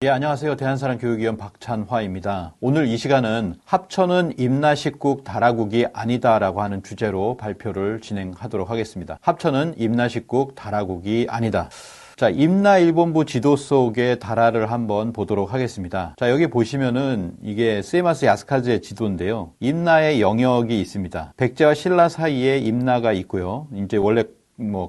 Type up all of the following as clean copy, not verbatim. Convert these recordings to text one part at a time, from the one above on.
예, 안녕하세요. 대한사랑교육위원 박찬화입니다. 오늘 이 시간은 합천은 임나식국 다라국이 아니다라고 하는 주제로 발표를 진행하도록 하겠습니다. 합천은 임나식국 다라국이 아니다. 자, 임나일본부 지도 속의 다라를 한번 보도록 하겠습니다. 자, 여기 보시면은 이게 스에마스 야스카즈의 지도인데요. 임나의 영역이 있습니다. 백제와 신라 사이에 임나가 있고요. 이제 원래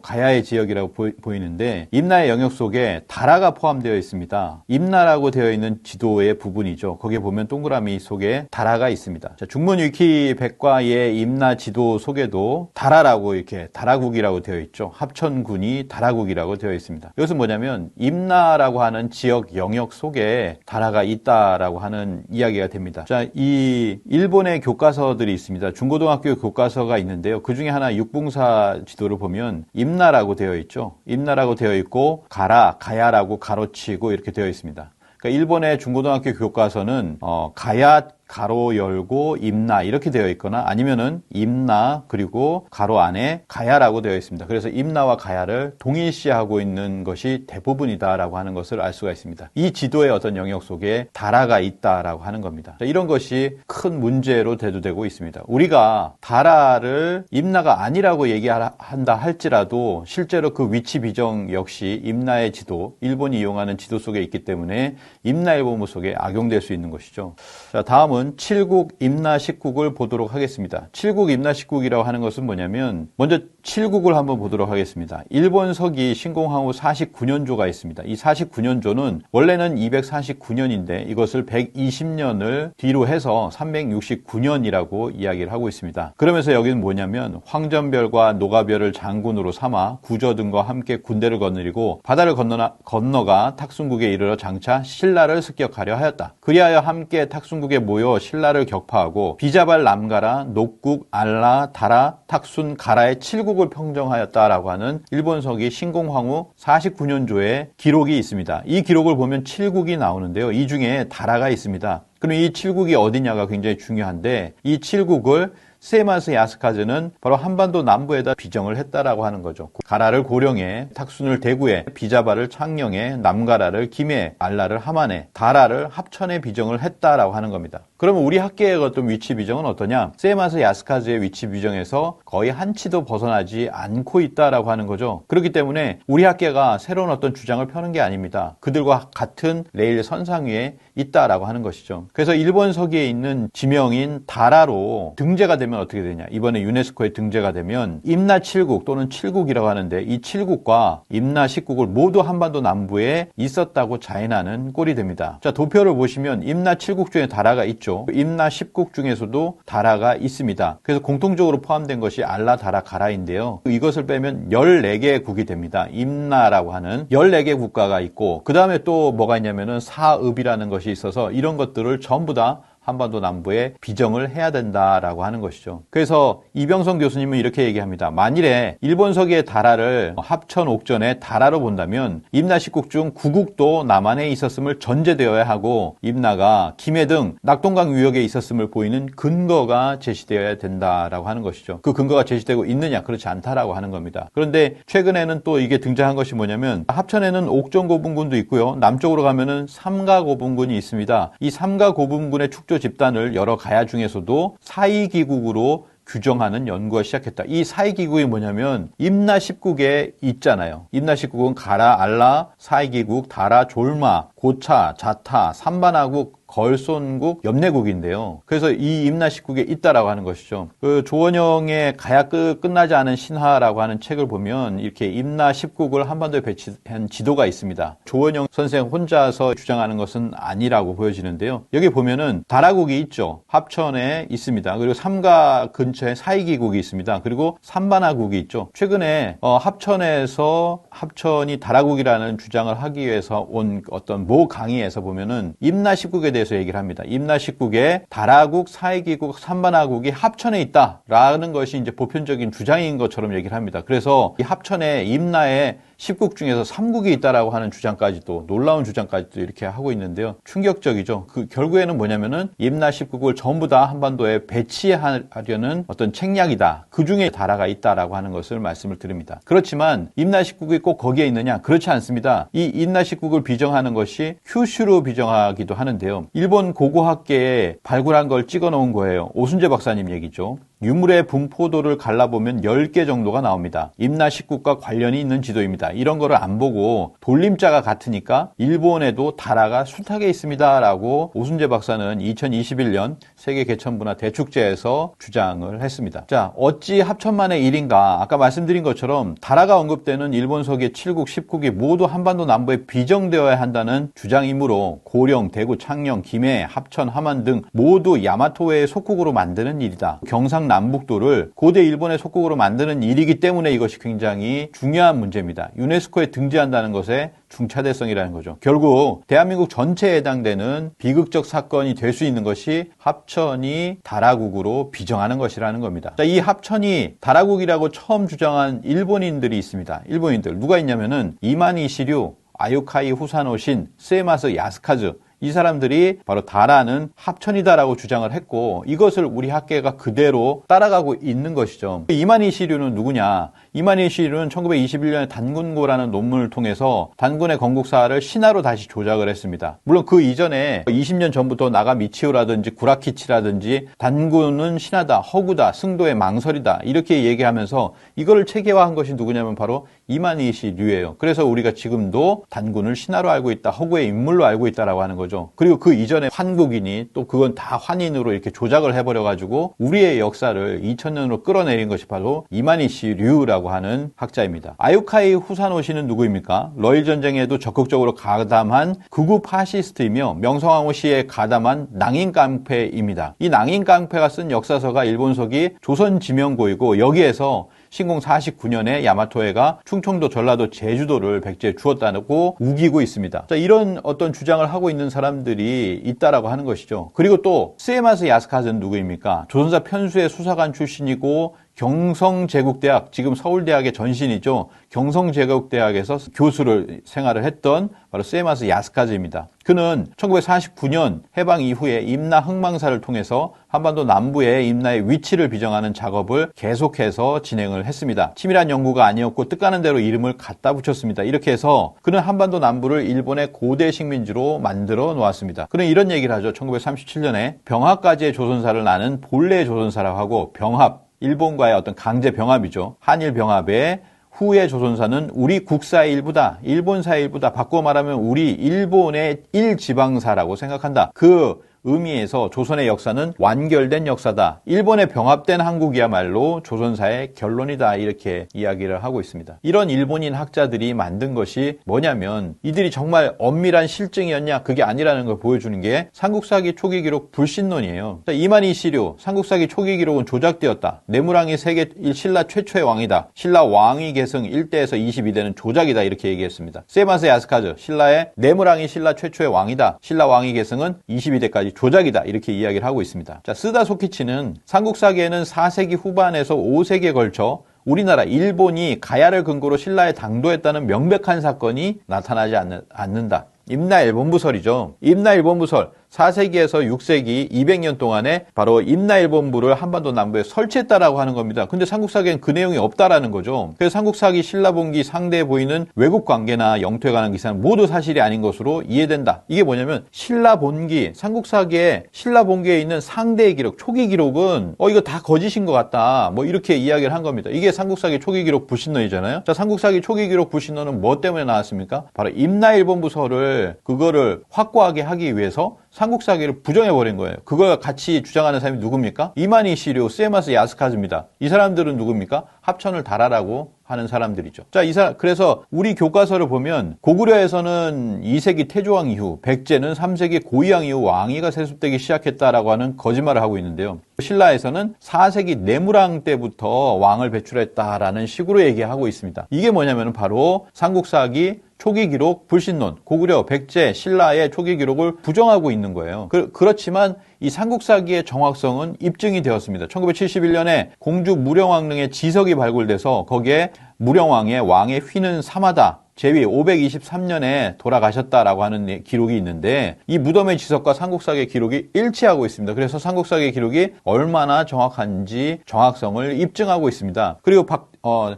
가야의 지역이라고 보이는데 임나의 영역 속에 다라가 포함되어 있습니다. 임나라고 되어 있는 지도의 부분이죠. 거기에 보면 동그라미 속에 다라가 있습니다. 자, 중문 위키 백과의 임나 지도 속에도 다라라고 이렇게 다라국이라고 되어 있죠. 합천군이 다라국이라고 되어 있습니다. 이것은 뭐냐면 임나라고 하는 지역 영역 속에 다라가 있다라고 하는 이야기가 됩니다. 자, 이 일본의 교과서들이 있습니다. 중고등학교 교과서가 있는데요. 그 중에 하나 육봉사 지도를 보면 임나라고 되어 있죠. 임나라고 되어 있고 가야라고 가로치고 이렇게 되어 있습니다. 그러니까 일본의 중고등학교 교과서는 가야 가로 열고 임나 이렇게 되어 있거나 아니면은 임나 그리고 가로 안에 가야라고 되어 있습니다. 그래서 임나와 가야를 동일시하고 있는 것이 대부분이다라고 하는 것을 알 수가 있습니다. 이 지도의 어떤 영역 속에 다라가 있다라고 하는 겁니다. 자, 이런 것이 큰 문제로 대두되고 있습니다. 우리가 다라를 임나가 아니라고 얘기한다 할지라도 실제로 그 위치 비정 역시 임나의 지도, 일본이 이용하는 지도 속에 있기 때문에 임나일본부 속에 악용될 수 있는 것이죠. 자, 다음은 칠국 임나식국을 보도록 하겠습니다. 칠국 임나식국이라고 하는 것은 뭐냐면 먼저 칠국을 한번 보도록 하겠습니다. 일본 서기 신공항후 49년조가 있습니다. 이 49년조는 원래는 249년인데 이것을 120년을 뒤로 해서 369년이라고 이야기를 하고 있습니다. 그러면서 여기는 뭐냐면 황전별과 노가별을 장군으로 삼아 구저 등과 함께 군대를 거느리고 바다를 건너가 탁순국에 이르러 장차 신라를 습격하려 하였다. 그리하여 함께 탁순국에 모여 신라를 격파하고 비자발 남가라, 녹국, 알라, 다라, 탁순, 가라의 칠국을 평정하였다라고 하는 일본 서기 신공황후 49년조의 기록이 있습니다. 이 기록을 보면 칠국이 나오는데요. 이 중에 다라가 있습니다. 그럼 이 칠국이 어디냐가 굉장히 중요한데 이 칠국을 스에마스 야스카즈는 바로 한반도 남부에다 비정을 했다라고 하는 거죠. 가라를 고령에, 탁순을 대구에, 비자바를 창녕에, 남가라를 김해, 알라를 함안에, 다라를 합천에 비정을 했다라고 하는 겁니다. 그러면 우리 학계의 어떤 위치 비정은 어떠냐? 스에마스 야스카즈의 위치 비정에서 거의 한치도 벗어나지 않고 있다라고 하는 거죠. 그렇기 때문에 우리 학계가 새로운 어떤 주장을 펴는 게 아닙니다. 그들과 같은 레일 선상 위에 있다라고 하는 것이죠. 그래서 일본 서기에 있는 지명인 다라로 등재가 되면 어떻게 되냐? 이번에 유네스코에 등재가 되면 임나 칠국 또는 칠국이라고 하는데 이 칠국과 임나 십국을 모두 한반도 남부에 있었다고 자인하는 꼴이 됩니다. 자, 도표를 보시면 임나 칠국 중에 다라가 있죠. 임나 십국 중에서도 다라가 있습니다. 그래서 공통적으로 포함된 것이 알라, 다라, 가라인데요. 이것을 빼면 14개의 국이 됩니다. 임나라고 하는 14개 국가가 있고 그 다음에 또 뭐가 있냐면은 사읍이라는 것이 있어서 이런 것들을 전부 다 한반도 남부에 비정을 해야 된다라고 하는 것이죠. 그래서 이병성 교수님은 이렇게 얘기합니다. 만일에 일본 서기의 다라를 합천 옥전의 다라로 본다면 임나 십국 중 9국도 남한에 있었음을 전제되어야 하고 임나가 김해 등 낙동강 유역에 있었음을 보이는 근거가 제시되어야 된다라고 하는 것이죠. 그 근거가 제시되고 있느냐? 그렇지 않다라고 하는 겁니다. 그런데 최근에는 또 이게 등장한 것이 뭐냐면 합천에는 옥전고분군도 있고요. 남쪽으로 가면은 삼가고분군이 있습니다. 이 삼가고분군의 축조 집단을 여러 가야 중에서도 사이기국으로 규정하는 연구가 시작했다. 이 사이기국이 뭐냐면 임나 십국에 있잖아요. 임나 십국은 가라, 알라, 사이기국, 다라, 졸마, 고차, 자타, 삼반하국, 걸손국, 염내국인데요. 그래서 이 임나 십국에 있다라고 하는 것이죠. 그 조원영의 가야 끝나지 않은 신화라고 하는 책을 보면 이렇게 임나 십국을 한반도에 배치한 지도가 있습니다. 조원영 선생 혼자서 주장하는 것은 아니라고 보여지는데요. 여기 보면은 다라국이 있죠. 합천에 있습니다. 그리고 삼가 근처에 사이기국이 있습니다. 그리고 삼반하국이 있죠. 최근에 합천에서 합천이 다라국이라는 주장을 하기 위해서 온 어떤 모 강의에서 보면은 임나 십국에 대해서 대해서 얘기를 합니다. 임나식국에 다라국, 사이기국, 삼반하국이 합천에 있다라는 것이 이제 보편적인 주장인 것처럼 얘기를 합니다. 그래서 이 합천에 임나에 10국 중에서 3국이 있다라고 하는 주장까지도, 놀라운 주장까지도 이렇게 하고 있는데요. 충격적이죠. 결국에는 뭐냐면은 임나 10국을 전부 다 한반도에 배치하려는 어떤 책략이다. 그 중에 다라가 있다라고 하는 것을 말씀을 드립니다. 그렇지만 임나 10국이 꼭 거기에 있느냐? 그렇지 않습니다. 이 임나 10국을 비정하는 것이 큐슈로 비정하기도 하는데요. 일본 고고학계에 발굴한 걸 찍어 놓은 거예요. 오순재 박사님 얘기죠. 유물의 분포도를 갈라보면 10개 정도가 나옵니다. 임나 10국과 관련이 있는 지도입니다. 이런 거를 안 보고 돌림자가 같으니까 일본에도 다라가 숱하게 있습니다 라고 오순재 박사는 2021년 세계 개천문화 대축제에서 주장을 했습니다. 자, 어찌 합천만의 일인가? 아까 말씀드린 것처럼 다라가 언급되는 일본 서기의 7국, 10국이 모두 한반도 남부에 비정되어야 한다는 주장이므로 고령, 대구, 창녕, 김해, 합천, 함안 등 모두 야마토의 속국으로 만드는 일이다. 경상남북도를 고대 일본의 속국으로 만드는 일이기 때문에 이것이 굉장히 중요한 문제입니다. 유네스코에 등재한다는 것에 중차대성이라는 거죠. 결국 대한민국 전체에 해당되는 비극적 사건이 될 수 있는 것이 합천이 다라국으로 비정하는 것이라는 겁니다. 자, 이 합천이 다라국이라고 처음 주장한 일본인들이 있습니다. 일본인들 누가 있냐면은 이마니 시류, 아유카이 후사노신, 스에마스 야스카즈, 이 사람들이 바로 다라는 합천이다라고 주장을 했고 이것을 우리 학계가 그대로 따라가고 있는 것이죠. 이만희 시류는 누구냐? 이만희 시류는 1921년에 단군고라는 논문을 통해서 단군의 건국사를 신화로 다시 조작을 했습니다. 물론 그 이전에 20년 전부터 나가미치오라든지 구라키치라든지 단군은 신화다, 허구다, 승도의 망설이다 이렇게 얘기하면서 이거를 체계화한 것이 누구냐면 바로 이만희 시류예요. 그래서 우리가 지금도 단군을 신화로 알고 있다, 허구의 인물로 알고 있다라고 하는 거죠. 그리고 그 이전에 환국이니 또 그건 다 환인으로 이렇게 조작을 해버려가지고 우리의 역사를 2000년으로 끌어내린 것이 바로 이만희 시류라고 하는 학자입니다. 아유카이 후사노시는 누구입니까? 러일 전쟁에도 적극적으로 가담한 극우 파시스트이며 명성황후 시에 가담한 낭인깡패입니다. 이 낭인깡패가 쓴 역사서가 일본서기 조선지명고이고 여기에서 신공 49년에 야마토해가 충청도, 전라도, 제주도를 백제에 주었다고 우기고 있습니다. 자, 이런 어떤 주장을 하고 있는 사람들이 있다라고 하는 것이죠. 그리고 또 스에마스 야스카즈는 누구입니까? 조선사 편수의 수사관 출신이고 경성제국대학, 지금 서울대학의 전신이죠. 경성제국대학에서 교수를 생활을 했던 바로 스에마스 야스카즈입니다. 그는 1949년 해방 이후에 임나 흥망사를 통해서 한반도 남부의 임나의 위치를 비정하는 작업을 계속해서 진행을 했습니다. 치밀한 연구가 아니었고 뜻가는 대로 이름을 갖다 붙였습니다. 이렇게 해서 그는 한반도 남부를 일본의 고대 식민지로 만들어 놓았습니다. 그는 이런 얘기를 하죠. 1937년에 병합까지의 조선사를 나는 본래 조선사라고 하고 병합, 일본과의 어떤 강제 병합이죠. 한일 병합의 후의 조선사는 우리 국사의 일부다. 일본사의 일부다. 바꿔 말하면 우리 일본의 일지방사라고 생각한다. 그 의미에서 조선의 역사는 완결된 역사다. 일본에 병합된 한국이야말로 조선사의 결론이다. 이렇게 이야기를 하고 있습니다. 이런 일본인 학자들이 만든 것이 뭐냐면 이들이 정말 엄밀한 실증이었냐? 그게 아니라는 걸 보여주는 게 삼국사기 초기 기록 불신론이에요. 이만희 시류, 삼국사기 초기 기록은 조작되었다. 내무랑이 세계 신라 최초의 왕이다. 신라 왕위 계승 1대에서 22대는 조작이다. 이렇게 얘기했습니다. 세마스 야스카즈, 신라의 내무랑이 신라 최초의 왕이다. 신라 왕위 계승은 22대까지 조작이다. 이렇게 이야기를 하고 있습니다. 자, 스다 소키치는 삼국사기에는 4세기 후반에서 5세기에 걸쳐 우리나라, 일본이 가야를 근거로 신라에 당도했다는 명백한 사건이 나타나지 않는다. 임나일본부설이죠. 임나일본부설 4세기에서 6세기 200년 동안에 바로 임나일본부를 한반도 남부에 설치했다라고 하는 겁니다. 근데 삼국사기엔 그 내용이 없다라는 거죠. 그래서 삼국사기 신라본기 상대에 보이는 외국 관계나 영토에 관한 기사는 모두 사실이 아닌 것으로 이해된다. 이게 뭐냐면 신라본기, 삼국사기에 신라본기에 있는 상대의 기록, 초기 기록은 이거 다 거짓인 것 같다. 뭐 이렇게 이야기를 한 겁니다. 이게 삼국사기 초기 기록 불신론이잖아요. 자, 삼국사기 초기 기록 불신론은 뭐 때문에 나왔습니까? 바로 임나일본부설을 그거를 확고하게 하기 위해서 삼국사기를 부정해버린 거예요. 그걸 같이 주장하는 사람이 누굽니까? 이만희 시류, 스에마스 야스카즈입니다. 이 사람들은 누굽니까? 합천을 달아라고 하는 사람들이죠. 자, 그래서 우리 교과서를 보면 고구려에서는 2세기 태조왕 이후, 백제는 3세기 고이왕 이후 왕위가 세습되기 시작했다라고 하는 거짓말을 하고 있는데요. 신라에서는 4세기 내무랑 때부터 왕을 배출했다라는 식으로 얘기하고 있습니다. 이게 뭐냐면 바로 삼국사기 초기 기록 불신론, 고구려, 백제, 신라의 초기 기록을 부정하고 있는 거예요. 그렇지만 이 삼국사기의 정확성은 입증이 되었습니다. 1971년에 공주 무령왕릉의 지석이 발굴돼서 거기에 무령왕의 왕의 휘는 사마다 제위 523년에 돌아가셨다라고 하는 기록이 있는데 이 무덤의 지석과 삼국사기의 기록이 일치하고 있습니다. 그래서 삼국사기의 기록이 얼마나 정확한지 정확성을 입증하고 있습니다. 그리고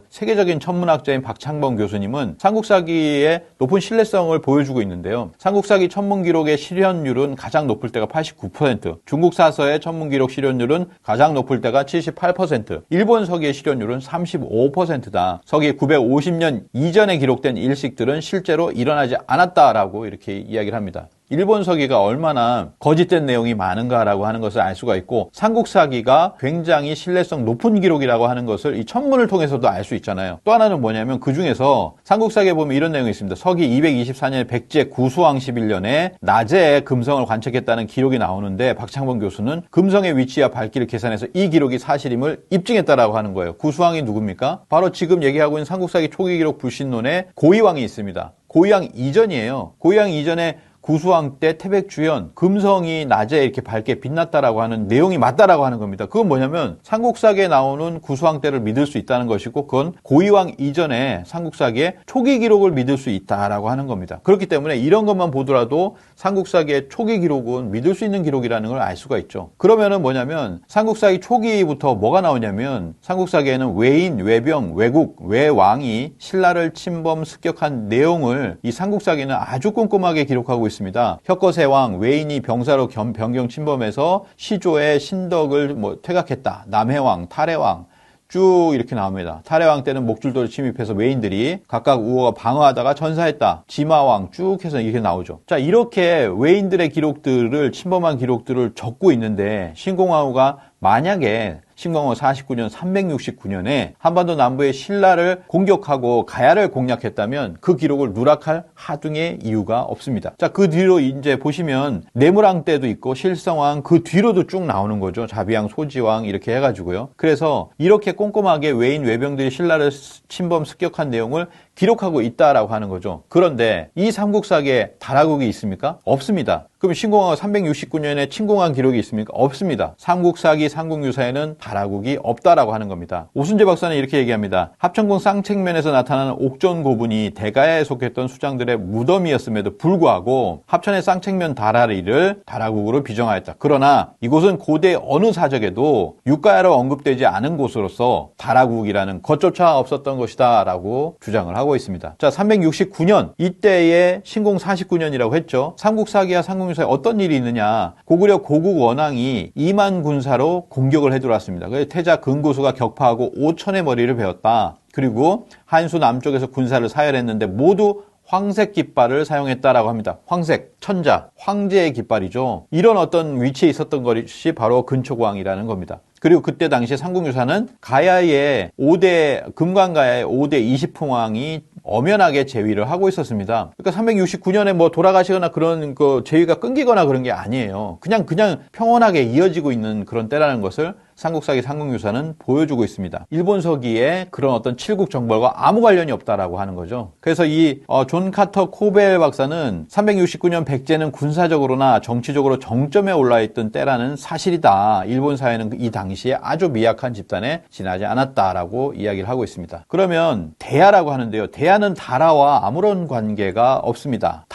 세계적인 천문학자인 박창범 교수님은 삼국사기의 높은 신뢰성을 보여주고 있는데요. 삼국사기 천문기록의 실현율은 가장 높을 때가 89%, 중국 사서의 천문기록 실현율은 가장 높을 때가 78%, 일본 서기의 실현율은 35%다. 서기 950년 이전에 기록된 일식들은 실제로 일어나지 않았다라고 이렇게 이야기를 합니다. 일본 서기가 얼마나 거짓된 내용이 많은가라고 하는 것을 알 수가 있고 삼국사기가 굉장히 신뢰성 높은 기록이라고 하는 것을 이 천문을 통해서도 알 수 있잖아요. 또 하나는 뭐냐면 그 중에서 삼국사기에 보면 이런 내용이 있습니다. 서기 224년에 백제 구수왕 11년에 낮에 금성을 관측했다는 기록이 나오는데 박창범 교수는 금성의 위치와 밝기를 계산해서 이 기록이 사실임을 입증했다라고 하는 거예요. 구수왕이 누굽니까? 바로 지금 얘기하고 있는 삼국사기 초기 기록 불신론에 고이왕이 있습니다. 고이왕 이전이에요. 고이왕 이전에 구수왕 때 태백주연 금성이 낮에 이렇게 밝게 빛났다라고 하는 내용이 맞다라고 하는 겁니다. 그건 뭐냐면 삼국사기에 나오는 구수왕 때를 믿을 수 있다는 것이고 그건 고이왕 이전에 삼국사기의 초기 기록을 믿을 수 있다라고 하는 겁니다. 그렇기 때문에 이런 것만 보더라도 삼국사기의 초기 기록은 믿을 수 있는 기록이라는 걸 알 수가 있죠. 그러면은 뭐냐면 삼국사기 초기부터 뭐가 나오냐면 삼국사기에는 외인, 외병, 외국, 외왕이 신라를 침범 습격한 내용을 이 삼국사기는 아주 꼼꼼하게 기록하고 있습니다. 혁거세왕, 외인이 병사로 변경 침범해서 시조의 신덕을 퇴각했다. 남해왕, 탈해왕 쭉 이렇게 나옵니다. 탈해왕 때는 목줄도를 침입해서 외인들이 각각 우호가 방어하다가 전사했다. 지마왕 쭉 해서 이렇게 나오죠. 자, 이렇게 외인들의 기록들을 침범한 기록들을 적고 있는데 신공화후가 만약에 신공화후 49년 369년에 한반도 남부의 신라를 공격하고 가야를 공략했다면 그 기록을 누락할 하등의 이유가 없습니다. 자, 그 뒤로 이제 보시면 내무랑 때도 있고 실성왕 그 뒤로도 쭉 나오는 거죠. 자비왕, 소지왕 이렇게 해가지고요. 그래서 이렇게 꼼꼼하게 외인, 외병들이 신라를 침범 습격한 내용을 기록하고 있다라고 하는 거죠. 그런데 이 삼국사기에 다라국이 있습니까? 없습니다. 그럼 신공화후 369년에 침공한 기록이 있습니까? 없습니다. 삼국사기, 삼국유사에는 다라국이 없다라고 하는 겁니다. 오순재 박사는 이렇게 얘기합니다. 합천궁 쌍책면에서 나타나는 옥전고분이 대가야에 속했던 수장들의 무덤이었음에도 불구하고 합천의 쌍책면 다라리를 다라국으로 비정하였다. 그러나 이곳은 고대 어느 사적에도 육가야로 언급되지 않은 곳으로서 다라국이라는 것조차 없었던 것이다 라고 주장을 하고 있습니다. 자, 369년 이때의 신공 49년이라고 했죠. 삼국사기와 삼국유사에 어떤 일이 있느냐. 고구려 고국 원왕이 2만 군사로 공격을 해들어왔습니다. 그래서 태자 근고수가 격파하고 5천의 머리를 베었다. 그리고 한수 남쪽에서 군사를 사열했는데 모두 황색 깃발을 사용했다라고 합니다. 황색, 천자, 황제의 깃발이죠. 이런 어떤 위치에 있었던 것이 바로 근초고왕이라는 겁니다. 그리고 그때 당시에 삼국유사는 가야의 5대, 금관가야의 5대 20풍왕이 엄연하게 제위를 하고 있었습니다. 그러니까 369년에 돌아가시거나 그런 제위가 끊기거나 그런 게 아니에요. 그냥 평온하게 이어지고 있는 그런 때라는 것을 삼국사기, 삼국유사는 보여주고 있습니다. 일본 서기에 그런 어떤 칠국 정벌과 아무 관련이 없다라고 하는 거죠. 그래서 이 존 카터 코벨 박사는 369년 백제는 군사적으로나 정치적으로 정점에 올라있던 때라는 사실이다. 일본 사회는 이 당시에 아주 미약한 집단에 지나지 않았다라고 이야기를 하고 있습니다. 그러면 대야라고 하는데요. 대야는 다라와 아무런 관계가 없습니다.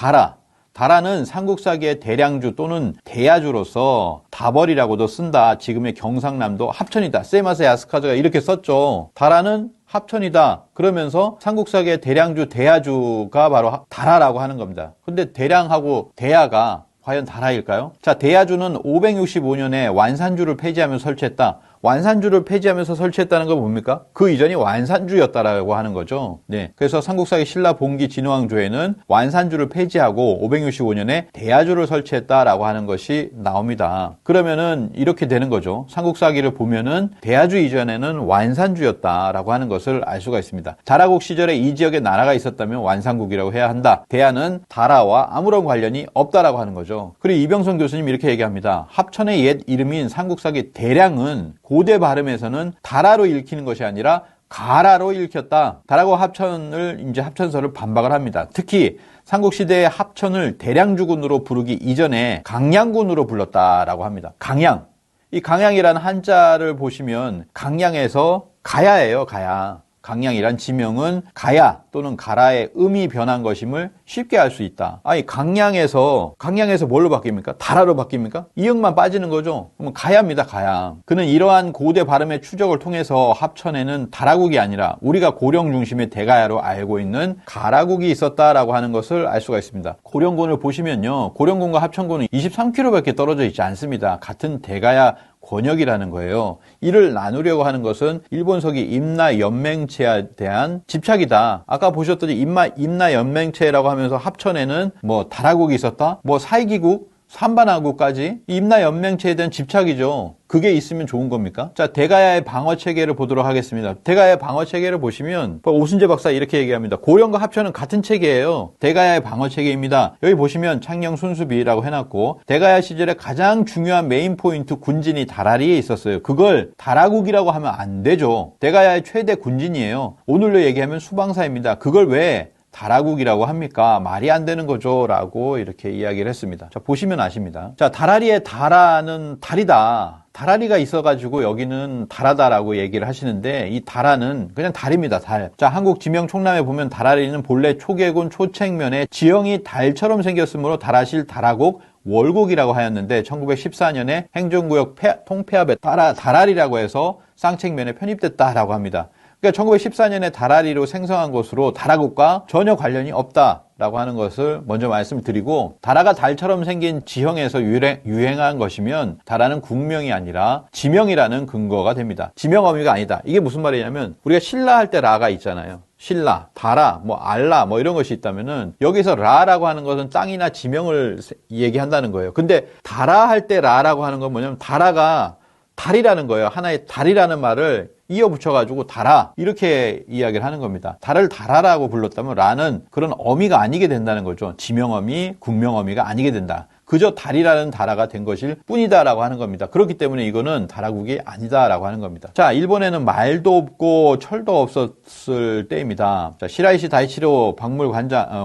다라는 삼국사기의 대량주 또는 대야주로서 다벌이라고도 쓴다. 지금의 경상남도 합천이다. 세이마세 야스카즈가 이렇게 썼죠. 다라는 합천이다. 그러면서 삼국사기의 대량주, 대야주가 바로 다라라고 하는 겁니다. 근데 대량하고 대야가 과연 다라일까요? 자, 대야주는 565년에 완산주를 폐지하면서 설치했다. 완산주를 폐지하면서 설치했다는 건 뭡니까? 그 이전이 완산주였다라고 하는 거죠. 네. 그래서 삼국사기 신라 봉기 진흥왕조에는 완산주를 폐지하고 565년에 대야주를 설치했다라고 하는 것이 나옵니다. 그러면은 이렇게 되는 거죠. 삼국사기를 보면은 대야주 이전에는 완산주였다라고 하는 것을 알 수가 있습니다. 다라국 시절에 이 지역에 나라가 있었다면 완산국이라고 해야 한다. 대야는 다라와 아무런 관련이 없다라고 하는 거죠. 그리고 이병선 교수님 이렇게 얘기합니다. 합천의 옛 이름인 삼국사기 대량은 고대 발음에서는 다라로 읽히는 것이 아니라 가라로 읽혔다. 달하고 합천을 이제 합천서를 반박을 합니다. 특히 삼국시대의 합천을 대량주군으로 부르기 이전에 강양군으로 불렀다라고 합니다. 강양. 이 강양이라는 한자를 보시면 강양에서 가야예요, 가야. 강양이란 지명은 가야 또는 가라의 음이 변한 것임을 쉽게 알 수 있다. 아니 강양에서 뭘로 바뀝니까? 다라로 바뀝니까? 이응만 빠지는 거죠. 그러면 가야입니다. 가야. 그는 이러한 고대 발음의 추적을 통해서 합천에는 다라국이 아니라 우리가 고령 중심의 대가야로 알고 있는 가라국이 있었다라고 하는 것을 알 수가 있습니다. 고령군을 보시면요. 고령군과 합천군은 23km밖에 떨어져 있지 않습니다. 같은 대가야 권역이라는 거예요. 이를 나누려고 하는 것은 일본서기 임나연맹체에 대한 집착이다. 아까 보셨더니 임나연맹체라고 하면서 합천에는 뭐 다라국이 있었다? 뭐 사이기국? 삼반하고까지 임나연맹체에 대한 집착이죠. 그게 있으면 좋은 겁니까? 자, 대가야의 방어체계를 보도록 하겠습니다. 대가야의 방어체계를 보시면 오순재 박사 이렇게 얘기합니다. 고령과 합천은 같은 체계예요. 대가야의 방어체계입니다. 여기 보시면 창녕 순수비라고 해놨고 대가야 시절에 가장 중요한 메인 포인트 군진이 다라리에 있었어요. 그걸 다라국이라고 하면 안 되죠. 대가야의 최대 군진이에요. 오늘로 얘기하면 수방사입니다. 그걸 왜 다라국이라고 합니까? 말이 안 되는 거죠. 라고 이렇게 이야기를 했습니다. 자, 보시면 아십니다. 자, 다라리의 다라는 달이다. 다라리가 있어가지고 여기는 다라다라고 얘기를 하시는데 이 다라는 그냥 달입니다. 달. 자, 한국 지명 총람에 보면 다라리는 본래 초계군 초책면에 지형이 달처럼 생겼으므로 다라실 다라곡 월곡이라고 하였는데 1914년에 행정구역 통폐합에 따라 다라리라고 해서 쌍책면에 편입됐다라고 합니다. 그러니까 1914년에 다라리로 생성한 것으로 다라국과 전혀 관련이 없다라고 하는 것을 먼저 말씀드리고 다라가 달처럼 생긴 지형에서 유행한 것이면 다라는 국명이 아니라 지명이라는 근거가 됩니다. 지명 어미가 아니다. 이게 무슨 말이냐면 우리가 신라 할 때 라가 있잖아요. 신라, 다라, 뭐 알라 뭐 이런 것이 있다면은 여기서 라라고 하는 것은 땅이나 지명을 얘기한다는 거예요. 근데 다라 할 때 라라고 하는 건 뭐냐면 다라가 달이라는 거예요. 하나의 달이라는 말을 이어 붙여가지고 다라 이렇게 이야기를 하는 겁니다. 달을 다라라고 불렀다면 라는 그런 어미가 아니게 된다는 거죠. 지명어미, 국명어미가 아니게 된다. 그저 달이라는 다라가 된 것일 뿐이다라고 하는 겁니다. 그렇기 때문에 이거는 다라국이 아니다라고 하는 겁니다. 자, 일본에는 말도 없고 철도 없었을 때입니다. 자, 시라이시 다이치로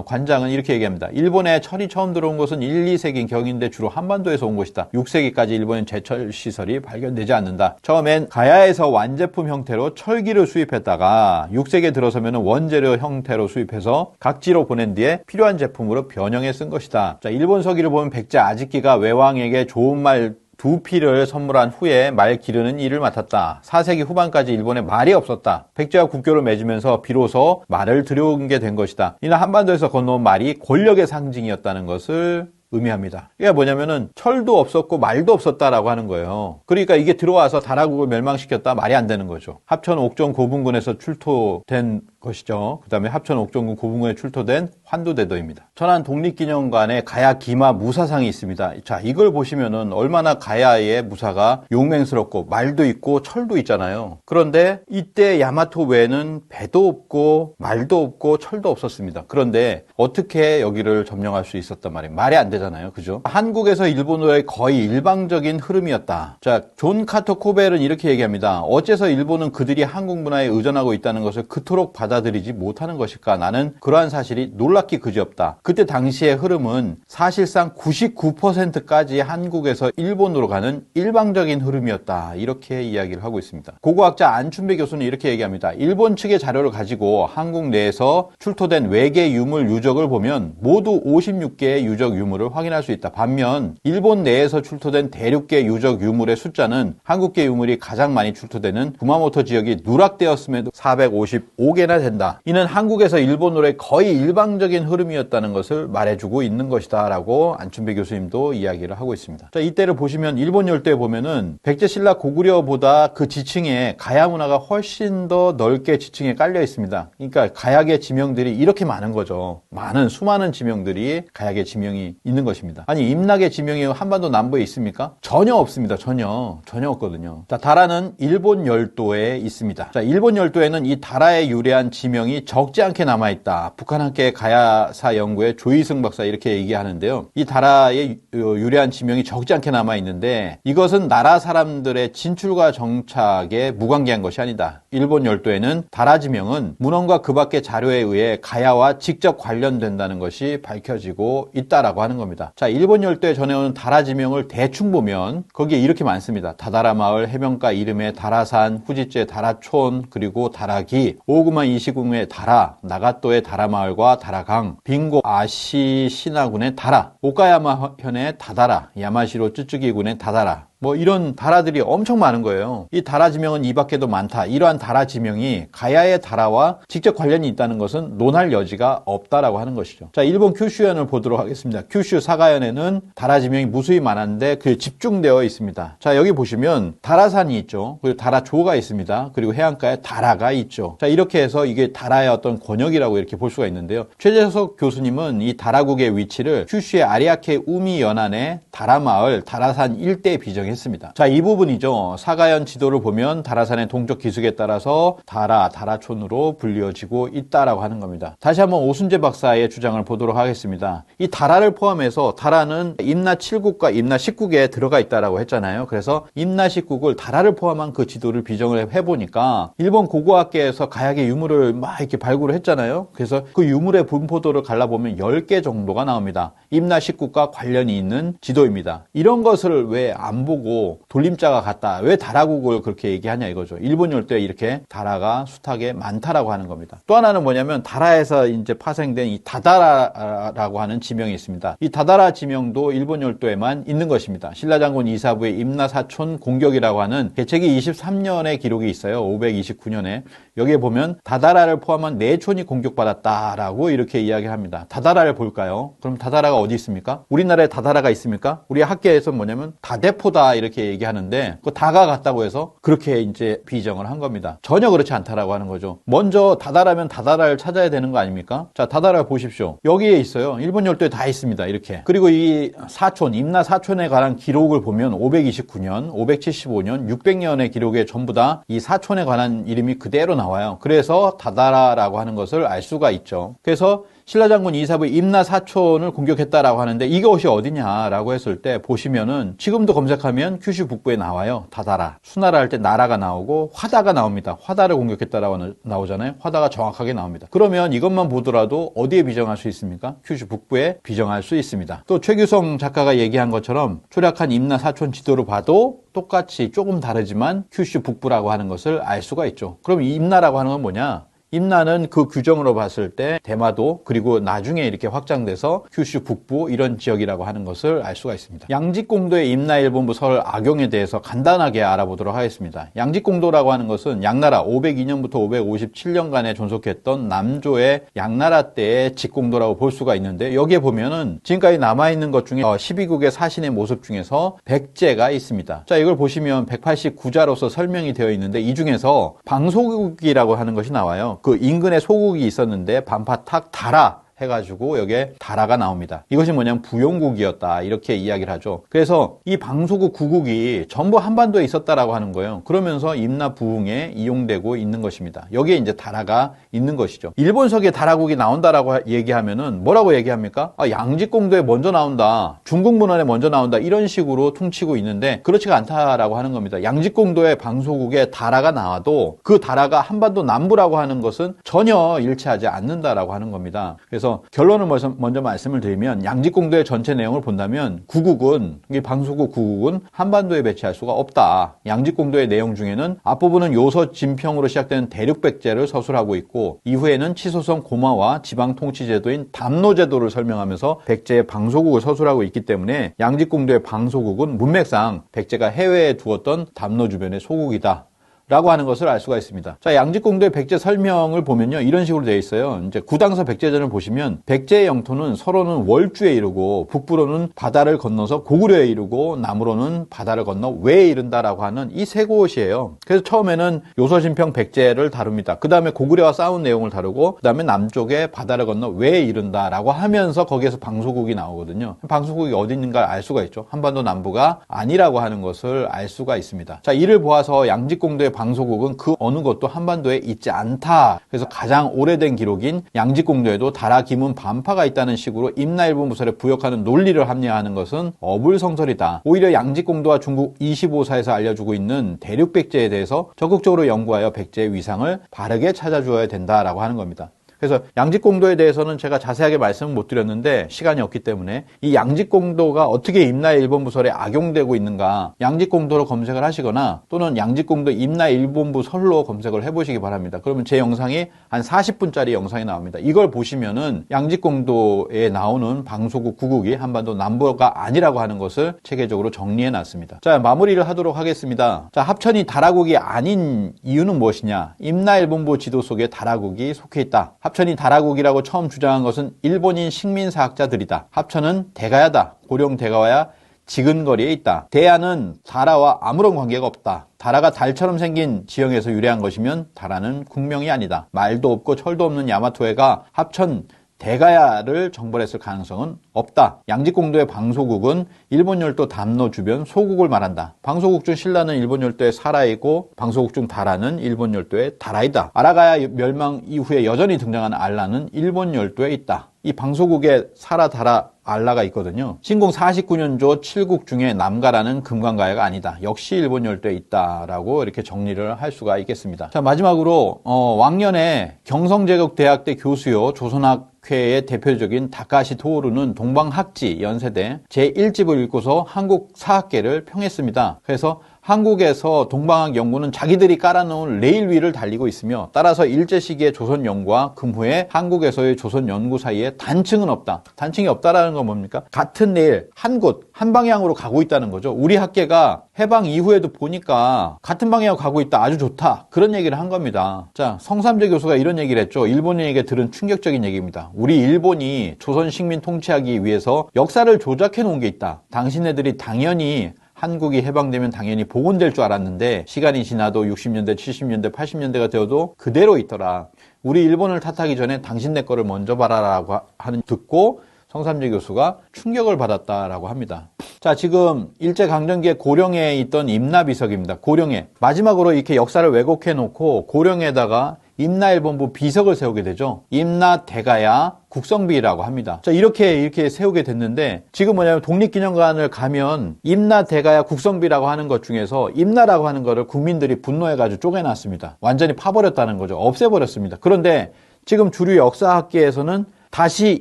관장은 이렇게 얘기합니다. 일본에 철이 처음 들어온 것은 1, 2세기 경인데 주로 한반도에서 온 것이다. 6세기까지 일본엔 제철 시설이 발견되지 않는다. 처음엔 가야에서 완제품 형태로 철기를 수입했다가 6세기에 들어서면 원재료 형태로 수입해서 각지로 보낸 뒤에 필요한 제품으로 변형해 쓴 것이다. 자, 일본 서기를 보면 백제 아지키가 외왕에게 좋은 말 2피를 선물한 후에 말 기르는 일을 맡았다. 4세기 후반까지 일본에 말이 없었다. 백제와 국교를 맺으면서 비로소 말을 들여온 게 된 것이다. 이는 한반도에서 건너온 말이 권력의 상징이었다는 것을 의미합니다. 이게 뭐냐면은 철도 없었고 말도 없었다라고 하는 거예요. 그러니까 이게 들어와서 다라국을 멸망시켰다 말이 안 되는 거죠. 합천 옥정 고분군에서 출토된 것이죠. 그 다음에 합천 옥정군 고분군에 출토된 환도대도입니다. 천안 독립기념관에 가야 기마 무사상이 있습니다. 자, 이걸 보시면은 얼마나 가야의 무사가 용맹스럽고 말도 있고 철도 있잖아요. 그런데 이때 야마토 외에는 배도 없고 말도 없고 철도 없었습니다. 그런데 어떻게 여기를 점령할 수 있었단 말이에요. 말이 안 되잖아요. 그죠? 한국에서 일본으로의 거의 일방적인 흐름이었다. 자, 존 카터 코벨은 이렇게 얘기합니다. 어째서 일본은 그들이 한국 문화에 의존하고 있다는 것을 그토록 받아들이지 못하는 것일까? 나는 그러한 사실이 놀랍기 그지없다. 그때 당시의 흐름은 사실상 99%까지 한국에서 일본으로 가는 일방적인 흐름이었다. 이렇게 이야기를 하고 있습니다. 고고학자 안춘배 교수는 이렇게 얘기합니다. 일본 측의 자료를 가지고 한국 내에서 출토된 외계 유물 유적을 보면 모두 56개의 유적 유물을 확인할 수 있다. 반면 일본 내에서 출토된 대륙계 유적 유물의 숫자는 한국계 유물이 가장 많이 출토되는 구마모토 지역이 누락되었음에도 455개나 된다. 이는 한국에서 일본으로의 거의 일방적인 흐름이었다는 것을 말해주고 있는 것이다 라고 안춘배 교수님도 이야기를 하고 있습니다. 자, 이때를 보시면 일본 열도에 보면은 백제신라 고구려보다 그 지층에 가야 문화가 훨씬 더 넓게 지층에 깔려 있습니다. 그러니까 가야계 지명들이 이렇게 많은 거죠. 수많은 지명들이 가야계 지명이 있는 것입니다. 아니, 임나계 지명이 한반도 남부에 있습니까? 전혀 없습니다. 전혀 없거든요. 자, 다라는 일본 열도에 있습니다. 자, 일본 열도에는 이 다라에 유래한 유리한 지명이 적지 않게 남아있다. 북한 학계 가야사 연구의 조희승 박사 이렇게 얘기하는데요. 이 다라의 유리한 지명이 적지 않게 남아있는데 이것은 나라 사람들의 진출과 정착에 무관계한 것이 아니다. 일본 열도에는 다라 지명은 문헌과 그 밖의 자료에 의해 가야와 직접 관련된다는 것이 밝혀지고 있다라고 하는 겁니다. 자, 일본 열도에 전해오는 다라 지명을 대충 보면 거기에 이렇게 많습니다. 다다라 마을, 해변가 이름의 다라산, 후지째 다라촌, 그리고 다라기, 오구마 이시궁의 다라, 나가또의 다라마을과 다라강, 빙고 아시 시나군의 다라, 오카야마 현의 다다라, 야마시로 쯔쯔기군의 다다라, 뭐 이런 다라들이 엄청 많은 거예요. 이 다라 지명은 이 밖에도 많다. 이러한 다라 지명이 가야의 다라와 직접 관련이 있다는 것은 논할 여지가 없다라고 하는 것이죠. 자, 일본 큐슈현을 보도록 하겠습니다. 큐슈 사가현에는 다라 지명이 무수히 많은데 그게 집중되어 있습니다. 자, 여기 보시면 다라산이 있죠. 그리고 다라조가 있습니다. 그리고 해안가에 다라가 있죠. 자, 이렇게 해서 이게 다라의 어떤 권역이라고 이렇게 볼 수가 있는데요. 최재석 교수님은 이 다라국의 위치를 큐슈의 아리아케 우미 연안의 다라마을, 다라산 일대에 비정했습니다. 자, 이 부분이죠. 사가현 지도를 보면 다라산의 동쪽 기슭에 따라서 다라촌으로 불리어지고 있다라고 하는 겁니다. 다시 한번 오순재 박사의 주장을 보도록 하겠습니다. 이 다라를 포함해서 다라는 임나 7국과 임나 10국에 들어가 있다라고 했잖아요. 그래서 임나 10국을 다라를 포함한 그 지도를 비정을 해보니까 일본 고고학계에서 가야의 유물을 막 이렇게 발굴을 했잖아요. 그래서 그 유물의 분포도를 갈라보면 10개 정도가 나옵니다. 임나 10국과 관련이 있는 지도입니다. 이런 것을 왜 안 보고 돌림자가 같다. 왜 다라국을 그렇게 얘기하냐 이거죠. 일본 열도에 이렇게 다라가 숱하게 많다라고 하는 겁니다. 또 하나는 뭐냐면 다라에서 이제 파생된 이 다다라라고 하는 지명이 있습니다. 이 다다라 지명도 일본 열도에만 있는 것입니다. 신라장군 이사부의 임나사촌 공격이라고 하는 개책이 23년의 기록이 있어요. 529년에. 여기에 보면 다다라를 포함한 4촌이 공격받았다라고 이렇게 이야기를 합니다. 다다라를 볼까요? 그럼 다다라가 어디 있습니까? 우리나라에 다다라가 있습니까? 우리 학계에서 뭐냐면 다대포다 이렇게 얘기하는데 그 다가 같다고 해서 그렇게 이제 비정을 한 겁니다. 전혀 그렇지 않다라고 하는 거죠. 먼저 다다라면 다다라를 찾아야 되는 거 아닙니까? 자, 다다라 보십시오. 여기에 있어요. 일본 열도에 다 있습니다. 이렇게. 그리고 이 사촌, 임나 사촌에 관한 기록을 보면 529년, 575년, 600년의 기록에 전부 다 이 사촌에 관한 이름이 그대로 나와요. 그래서 다다라라고 하는 것을 알 수가 있죠. 그래서 신라장군 이사부 임나 사촌을 공격했다라고 하는데 이것이 어디냐라고 했을 때 보시면은 지금도 검색하면 큐슈 북부에 나와요. 다다라. 수나라 할 때 나라가 나오고 화다가 나옵니다. 화다를 공격했다라고 나오잖아요. 화다가 정확하게 나옵니다. 그러면 이것만 보더라도 어디에 비정할 수 있습니까? 큐슈 북부에 비정할 수 있습니다. 또 최규성 작가가 얘기한 것처럼 초략한 임나 사촌 지도를 봐도 똑같이 조금 다르지만 큐슈 북부라고 하는 것을 알 수가 있죠. 그럼 임나라고 하는 건 뭐냐? 임나는 그 규정으로 봤을 때 대마도 그리고 나중에 이렇게 확장돼서 큐슈 북부 이런 지역이라고 하는 것을 알 수가 있습니다. 양직공도의 임나일본부 설 악용에 대해서 간단하게 알아보도록 하겠습니다. 양직공도라고 하는 것은 양나라 502년부터 557년간에 존속했던 남조의 양나라 때의 직공도라고 볼 수가 있는데 여기에 보면은 지금까지 남아있는 것 중에 12국의 사신의 모습 중에서 백제가 있습니다. 자, 이걸 보시면 189자로서 설명이 되어 있는데 이 중에서 방소국이라고 하는 것이 나와요. 그 인근에 소국이 있었는데 반파탁 다라 해가지고 여기에 다라가 나옵니다. 이것이 뭐냐면 부용국이었다 이렇게 이야기를 하죠. 그래서 이 방소국 구국이 전부 한반도에 있었다라고 하는 거예요. 그러면서 임나 부흥에 이용되고 있는 것입니다. 여기에 이제 다라가 있는 것이죠. 일본석에 다라국이 나온다라고 얘기하면은 뭐라고 얘기합니까? 양직공도에 먼저 나온다. 중국 문헌에 먼저 나온다. 이런 식으로 퉁치고 있는데 그렇지가 않다라고 하는 겁니다. 양직공도의 방소국에 다라가 나와도 그 다라가 한반도 남부라고 하는 것은 전혀 일치하지 않는다라고 하는 겁니다. 그래서 결론을 먼저 말씀을 드리면 양직공도의 전체 내용을 본다면 구국은 이 방소국 구국은 한반도에 배치할 수가 없다. 양직공도의 내용 중에는 앞부분은 요서 진평으로 시작되는 대륙백제를 서술하고 있고 이후에는 치소성 고마와 지방통치제도인 담노제도를 설명하면서 백제의 방소국을 서술하고 있기 때문에 양직공도의 방소국은 문맥상 백제가 해외에 두었던 담노 주변의 소국이다. 라고 하는 것을 알 수가 있습니다. 자, 양직공도의 백제 설명을 보면요. 이런 식으로 되어 있어요. 이제 구당서 백제전을 보시면 백제의 영토는 서로는 월주에 이르고 북부로는 바다를 건너서 고구려에 이르고 남으로는 바다를 건너 외에 이른다라고 하는 이 세 곳이에요. 그래서 처음에는 요서진평 백제를 다룹니다. 그 다음에 고구려와 싸운 내용을 다루고 그 다음에 남쪽에 바다를 건너 외에 이른다라고 하면서 거기에서 방소국이 나오거든요. 방소국이 어디 있는가 알 수가 있죠. 한반도 남부가 아니라고 하는 것을 알 수가 있습니다. 자, 이를 보아서 양직공도의 방소국은 그 어느 것도 한반도에 있지 않다. 그래서 가장 오래된 기록인 양지공도에도 다라, 기문, 반파가 있다는 식으로 임나일본부설에 부역하는 논리를 합리화하는 것은 어불성설이다. 오히려 양지공도와 중국 25사에서 알려주고 있는 대륙백제에 대해서 적극적으로 연구하여 백제의 위상을 바르게 찾아주어야 된다라고 하는 겁니다. 그래서 양직공도에 대해서는 제가 자세하게 말씀을 못 드렸는데 시간이 없기 때문에 이 양직공도가 어떻게 임나일본부설에 악용되고 있는가 양직공도로 검색을 하시거나 또는 양직공도 임나일본부설로 검색을 해보시기 바랍니다. 그러면 제 영상이 한 40분짜리 영상이 나옵니다. 이걸 보시면은 양직공도에 나오는 방소국 구국이 한반도 남부가 아니라고 하는 것을 체계적으로 정리해 놨습니다. 자, 마무리를 하도록 하겠습니다. 자, 합천이 다라국이 아닌 이유는 무엇이냐? 임나일본부 지도 속에 다라국이 속해 있다. 합천이 다라국이라고 처음 주장한 것은 일본인 식민사학자들이다. 합천은 대가야다. 고령 대가와야 지근거리에 있다. 대야는 다라와 아무런 관계가 없다. 다라가 달처럼 생긴 지형에서 유래한 것이면 다라는 국명이 아니다. 말도 없고 철도 없는 야마토해가 합천 대가야를 정벌했을 가능성은 없다. 양직공도의 방소국은 일본 열도 담로 주변 소국을 말한다. 방소국 중 신라는 일본 열도의 사라이고 방소국 중 다라는 일본 열도의 다라이다. 아라가야 멸망 이후에 여전히 등장하는 알라는 일본 열도에 있다. 이 방소국에 사라, 다라, 알라가 있거든요. 신공 49년조 7국 중에 남가라는 금강가야가 아니다. 역시 일본 열도에 있다라고 이렇게 정리를 할 수가 있겠습니다. 자, 마지막으로 왕년에 경성제국대학대 교수요 조선학회의 대표적인 다카시 토오루는 동방학지 연세대 제1집을 읽고서 한국 사학계를 평했습니다. 그래서 한국에서 동방학 연구는 자기들이 깔아놓은 레일 위를 달리고 있으며 따라서 일제시기의 조선 연구와 금후에 한국에서의 조선 연구 사이에 단층은 없다. 단층이 없다라는 건 뭡니까? 같은 레일, 한 곳, 한 방향으로 가고 있다는 거죠. 우리 학계가 해방 이후에도 보니까 같은 방향으로 가고 있다. 아주 좋다. 그런 얘기를 한 겁니다. 자, 성삼재 교수가 이런 얘기를 했죠. 일본인에게 들은 충격적인 얘기입니다. 우리 일본이 조선 식민 통치하기 위해서 역사를 조작해 놓은 게 있다. 당신네들이 당연히 한국이 해방되면 당연히 복원될 줄 알았는데 시간이 지나도 60년대, 70년대, 80년대가 되어도 그대로 있더라. 우리 일본을 탓하기 전에 당신네 거를 먼저 봐라라고 하는 듣고 성삼재 교수가 충격을 받았다라고 합니다. 자, 지금 일제강점기에 고령에 있던 임나비석입니다. 고령에. 마지막으로 이렇게 역사를 왜곡해 놓고 고령에다가 임나일본부 비석을 세우게 되죠. 임나대가야 국성비라고 합니다. 자, 이렇게 세우게 됐는데 지금 뭐냐면 독립기념관을 가면 임나대가야 국성비라고 하는 것 중에서 임나라고 하는 거를 국민들이 분노해가지고 쪼개놨습니다. 완전히 파버렸다는 거죠. 없애버렸습니다. 그런데 지금 주류 역사학계에서는 다시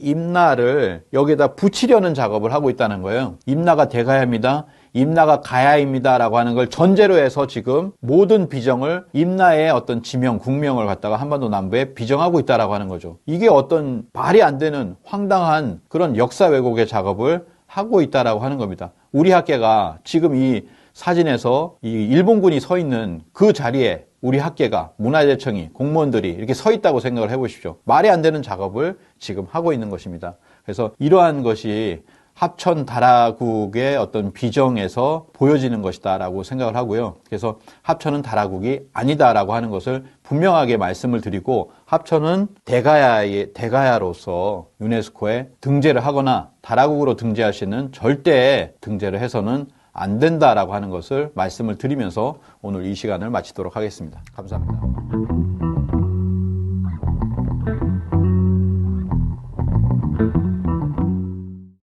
임나를 여기에다 붙이려는 작업을 하고 있다는 거예요. 임나가 대가야입니다. 임나가 가야입니다 라고 하는 걸 전제로 해서 지금 모든 비정을 임나의 어떤 지명, 국명을 갖다가 한반도 남부에 비정하고 있다라고 하는 거죠. 이게 어떤 말이 안 되는 황당한 그런 역사 왜곡의 작업을 하고 있다라고 하는 겁니다. 우리 학계가 지금 이 사진에서 이 일본군이 서 있는 그 자리에 우리 학계가, 문화재청이, 공무원들이 이렇게 서 있다고 생각을 해보십시오. 말이 안 되는 작업을 지금 하고 있는 것입니다. 그래서 이러한 것이 합천 다라국의 어떤 비정에서 보여지는 것이다라고 생각을 하고요. 그래서 합천은 다라국이 아니다라고 하는 것을 분명하게 말씀을 드리고 합천은 대가야로서 유네스코에 등재를 하거나 다라국으로 등재할 수 있는 절대 등재를 해서는 안 된다라고 하는 것을 말씀을 드리면서 오늘 이 시간을 마치도록 하겠습니다. 감사합니다.